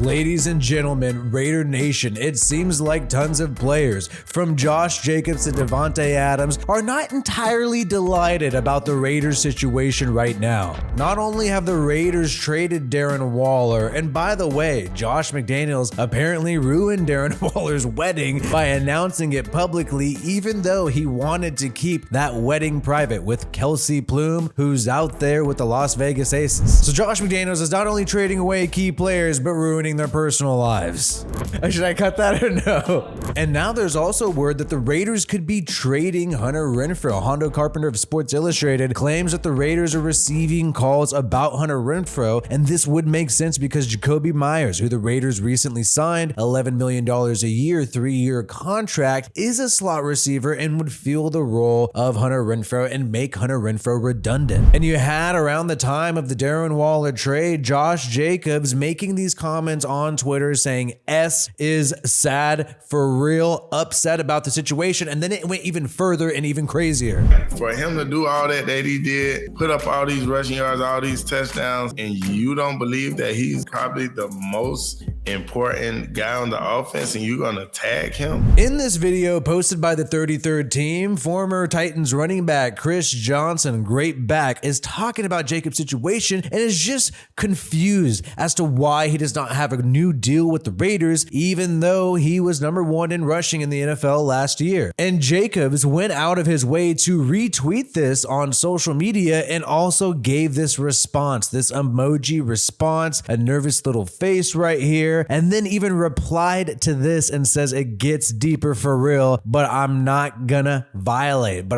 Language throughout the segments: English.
Ladies and gentlemen, Raider Nation, it seems like tons of players, from Josh Jacobs to Davante Adams, are not entirely delighted about the Raiders situation right now. Not only have the Raiders traded Darren Waller, and by the way, Josh McDaniels apparently ruined Darren Waller's wedding by announcing it publicly, even though he wanted to keep that wedding private with Kelsey Plume, who's out there with the Las Vegas Aces. So Josh McDaniels is not only trading away key players, but ruining their personal lives. Should I cut that or no? And now there's also word that the Raiders could be trading Hunter Renfrow. Hondo Carpenter of Sports Illustrated claims that the Raiders are receiving calls about Hunter Renfrow, and this would make sense because Jacoby Myers, who the Raiders recently signed $11 million a year, 3-year contract, is a slot receiver and would fill the role of Hunter Renfrow and make Hunter Renfrow redundant. And you had around the time of the Darren Waller trade, Josh Jacobs making these comments on Twitter saying S is sad for real, upset about the situation, and then it went even further and even crazier. For him to do all that he did, put up all these rushing yards, all these touchdowns, and you don't believe that he's probably the most important guy on the offense and you're gonna tag him? In this video posted by the 33rd team, former Titans running back Chris Johnson, great back, is talking about Jacob's situation and is just confused as to why he does not have a new deal with the Raiders, even though he was #1 in rushing in the NFL last year. And Jacobs went out of his way to retweet this on social media and also gave this response, this emoji response, a nervous little face right here, and then even replied to this and says it gets deeper for real, but I'm not gonna violate,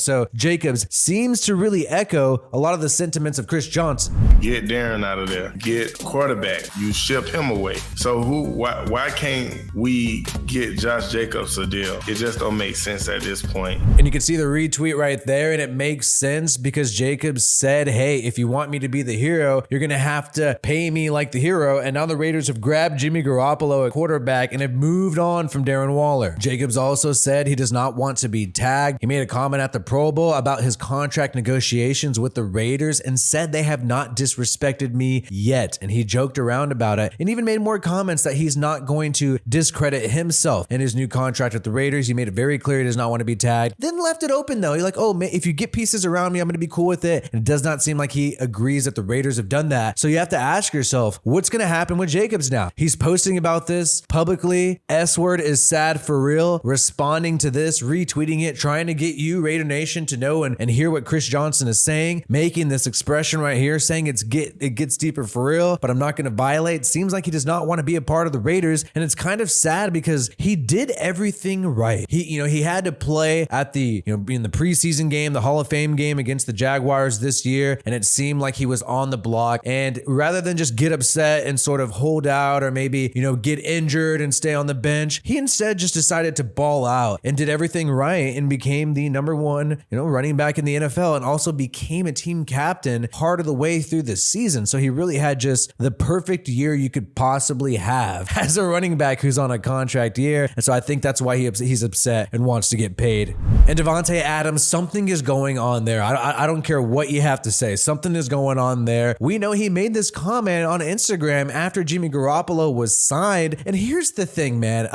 So Jacobs seems to really echo a lot of the sentiments of Chris Johnson. Get Darren out of there. Get quarterback. You ship him away. So why can't we get Josh Jacobs a deal? It just don't make sense at this point. And you can see the retweet right there, and it makes sense because Jacobs said, hey, if you want me to be the hero, you're gonna have to pay me like the hero. And now the Raiders have grabbed Jimmy Garoppolo at quarterback and have moved on from Darren Waller. Jacobs also said he does not want to be tagged. He made a comment at the Pro Bowl about his contract negotiations with the Raiders and said they have not disrespected me yet. And he joked around about it and even made more comments that he's not going to discredit himself in his new contract with the Raiders. He made it very clear he does not want to be tagged. Then left it open though. He's like, oh man, if you get pieces around me, I'm going to be cool with it. And it does not seem like he agrees that the Raiders have done that. So you have to ask yourself, what's going to happen with Jacobs now? He's posting about this publicly. S word is sad for real. Responding to this, retweeting it, trying to get you, Raider Nation, to know and hear what Chris Johnson is saying, making this expression right here, saying it gets deeper for real, but I'm not going to violate. Seems like he does not want to be a part of the Raiders, and it's kind of sad because he did everything right. He had to play at the, in the preseason game, the Hall of Fame game against the Jaguars this year, and it seemed like he was on the block. And rather than just get upset and sort of hold out or maybe, get injured and stay on the bench, he instead just decided to ball out and did everything right and became the #1, running back in the NFL, and also became a team captain part of the way through the season. So he really had just the perfect year you could possibly have as a running back who's on a contract year. And so I think that's why he's upset and wants to get paid. And Davante Adams, something is going on there. I don't care what you have to say. Something is going on there. We know he made this comment on Instagram after Jimmy Garoppolo was signed. And here's the thing, man.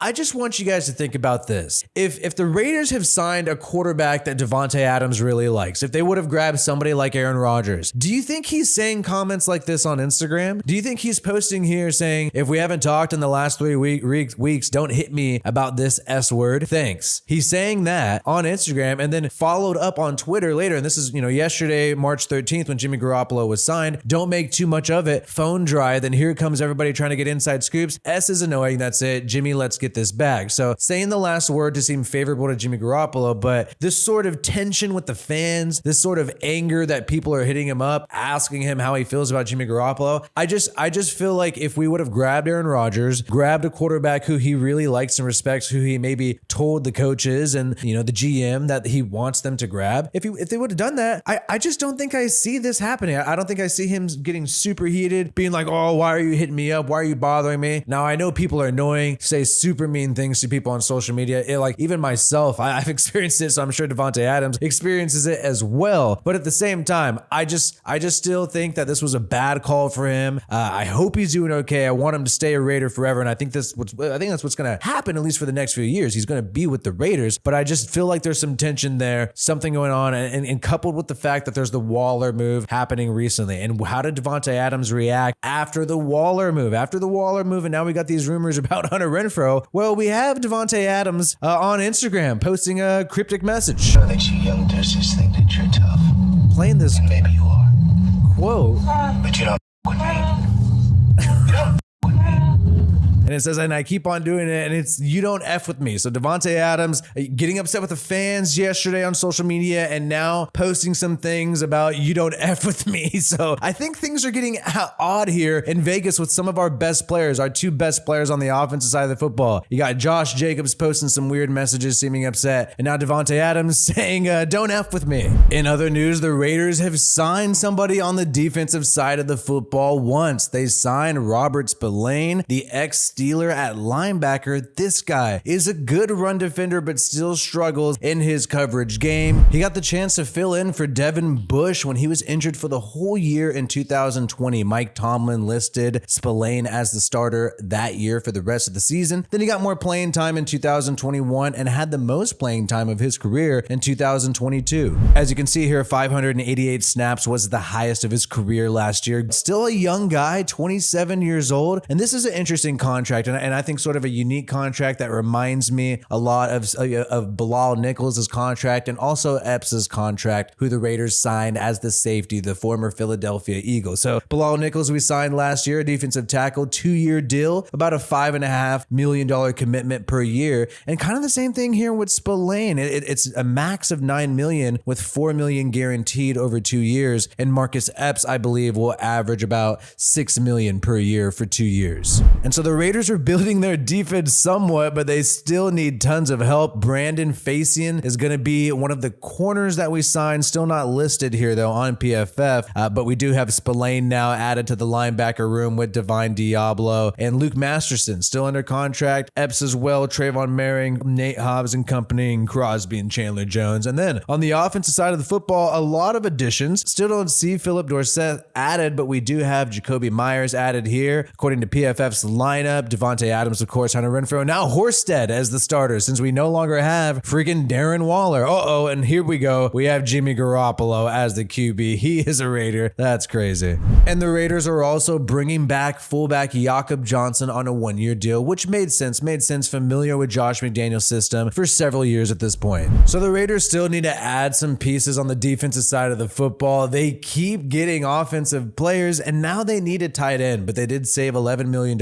I just want you guys to think about this. If the Raiders have signed a quarterback that Davante Adams really likes, if they would have grabbed somebody like Aaron Rodgers, do you think he's saying comments like this on Instagram? Do you think he's posting here saying, if we haven't talked in the last 3 weeks, don't hit me about this S word? Thanks. He's saying that on Instagram and then followed up on Twitter later. And this is, yesterday, March 13th, when Jimmy Garoppolo was signed. Don't make too much of it. Phone dry. Then here comes everybody trying to get inside scoops. S is annoying. That's it. Jimmy, let's get this bag. So saying the last word to seem favorable to Jimmy Garoppolo, but this sort of tension with the fans, this sort of anger that people are hitting him up, asking him how he feels about Jimmy Garoppolo. I just feel like if we would have grabbed Aaron Rodgers, grabbed a quarterback who he really likes and respects, who he maybe told the coaches and the GM that he wants them to grab, if they would have done that, I just don't think I see this happening. I don't think I see him getting super heated, being like, oh, why are you hitting me up? Why are you bothering me? Now I know people are annoying, say super super mean things to people on social media. Like even myself, I've experienced it, so I'm sure Davante Adams experiences it as well. But at the same time, I just still think that this was a bad call for him. I hope he's doing okay. I want him to stay a Raider forever, and I think that's what's going to happen, at least for the next few years. He's going to be with the Raiders, but I just feel like there's some tension there, something going on, and coupled with the fact that there's the Waller move happening recently. And how did Davante Adams react after the Waller move? And now we got these rumors about Hunter Renfrow. Well, we have Davante Adams on Instagram posting a cryptic message. That you young deuces think that you're tough. Playing this And maybe you are. quote. But you don't with me. You don't with me. And it says, and I keep on doing it, and it's, you don't F with me. So Davante Adams getting upset with the fans yesterday on social media, and now posting some things about you don't F with me. So I think things are getting odd here in Vegas with some of our best players, our two best players on the offensive side of the football. You got Josh Jacobs posting some weird messages, seeming upset, and now Davante Adams saying, don't F with me. In other news, the Raiders have signed somebody on the defensive side of the football once. They signed Robert Spillane, the ex-Steeler at linebacker. This guy is a good run defender, but still struggles in his coverage game. He got the chance to fill in for Devin Bush when he was injured for the whole year in 2020. Mike Tomlin listed Spillane as the starter that year for the rest of the season. Then he got more playing time in 2021 and had the most playing time of his career in 2022. As you can see here, 588 snaps was the highest of his career last year. Still a young guy, 27 years old, and this is an interesting contract, and I think sort of a unique contract that reminds me a lot of Bilal Nichols' contract and also Epps' contract, who the Raiders signed as the safety, the former Philadelphia Eagle. So Bilal Nichols we signed last year, a defensive tackle, 2-year deal, about a $5.5 million commitment per year, and kind of the same thing here with Spillane. It's a max of $9 million with $4 million guaranteed over 2 years, and Marcus Epps, I believe, will average about $6 million per year for 2 years. And so the Raiders are building their defense somewhat, but they still need tons of help. Brandon Facian is going to be one of the corners that we signed, still not listed here though on PFF, but we do have Spillane now added to the linebacker room with Divine Diablo and Luke Masterson still under contract, Epps as well, Trayvon Merring, Nate Hobbs and company, and Crosby and Chandler Jones. And then on the offensive side of the football, a lot of additions. Still don't see Philip Dorsett added, but we do have Jacoby Myers added here. According to PFF's lineup, Davante Adams, of course, Hunter Renfrow, now Horsted as the starter since we no longer have freaking Darren Waller. And here we go. We have Jimmy Garoppolo as the QB. He is a Raider. That's crazy. And the Raiders are also bringing back fullback Jakob Johnson on a 1-year deal, which made sense, familiar with Josh McDaniel's system for several years at this point. So the Raiders still need to add some pieces on the defensive side of the football. They keep getting offensive players, and now they need a tight end, but they did save $11 million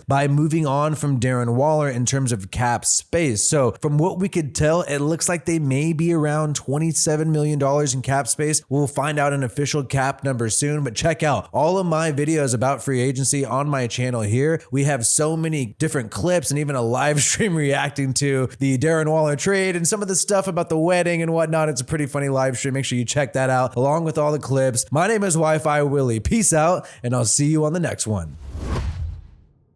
by moving on from Darren Waller in terms of cap space. So from what we could tell, it looks like they may be around $27 million in cap space. We'll find out an official cap number soon, but check out all of my videos about free agency on my channel here. We have so many different clips and even a live stream reacting to the Darren Waller trade and some of the stuff about the wedding and whatnot. It's a pretty funny live stream. Make sure you check that out along with all the clips. My name is WiFiWillie. Peace out, and I'll see you on the next one.